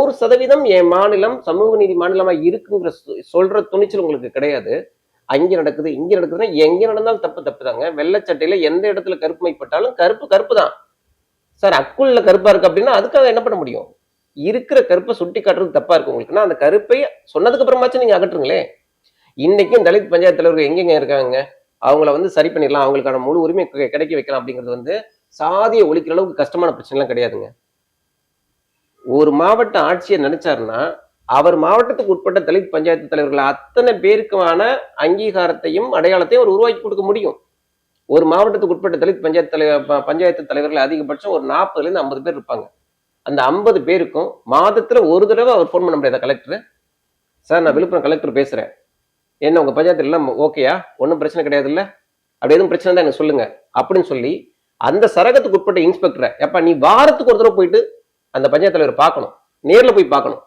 100% என் மாநிலம் சமூக நீதி மாநிலமா இருக்குங்கிற சொல்ற துணிச்சல் உங்களுக்கு கிடையாது. அங்க நடக்குது இங்க நடக்குதுன்னா எங்க நடந்தாலும் தப்பு தாங்க. வெள்ளச்சட்டையில எந்த இடத்துல கருப்பு மைப்பட்டாலும் கருப்பு தான் சார். அக்குள்ள கருப்பா இருக்கு அப்படின்னா அதுக்காக என்ன பண்ண முடியும்? இருக்கிற கருப்பை சுட்டி காட்டுறது தப்பா இருக்கு உங்களுக்குன்னா அந்த கருப்பை சொன்னதுக்கு அப்புறமாச்சும் நீங்க அகற்றுங்களே. இன்னைக்கும் தலித் பஞ்சாயத்து தலைவர்கள் எங்கெங்க இருக்காங்க? அவங்கள சரி பண்ணிடலாம், அவங்களுக்கான முழு உரிமை கிடைக்க வைக்கலாம் அப்படிங்கிறது சாதியை ஒழிக்கிற அளவுக்கு கஷ்டமான பிரச்சனை எல்லாம் கிடையாதுங்க. ஒரு மாவட்ட ஆட்சியர் நினைச்சாருன்னா அவர் மாவட்டத்துக்கு உட்பட்ட தலித் பஞ்சாயத்து தலைவர்கள் அத்தனை பேருக்கான அங்கீகாரத்தையும் அடையாளத்தையும் அவர் உருவாக்கி கொடுக்க முடியும். ஒரு மாவட்டத்துக்கு உட்பட்ட தலித் பஞ்சாயத்து தலைவர்கள் அதிகபட்சம் ஒரு 40 50 பேர் இருப்பாங்க. அந்த 50 பேருக்கும் மாதத்துல ஒரு தடவை அவர் போன் பண்ண முடியாத கலெக்டர், சார் நான் விழுப்புரம் கலெக்டர் பேசுறேன், என்ன உங்க பஞ்சாயத்துல எல்லாம் ஓகேயா, ஒன்றும் பிரச்சனை கிடையாது இல்ல, அப்படி எதுவும் பிரச்சனை தான் எனக்கு சொல்லுங்க அப்படின்னு சொல்லி அந்த சரகத்துக்கு உட்பட்ட இன்ஸ்பெக்டரை எப்ப நீ வாரத்துக்கு ஒரு தடவை போயிட்டு அந்த பஞ்சாயத்து தலைவர் பார்க்கணும், நேர்ல போய் பார்க்கணும்.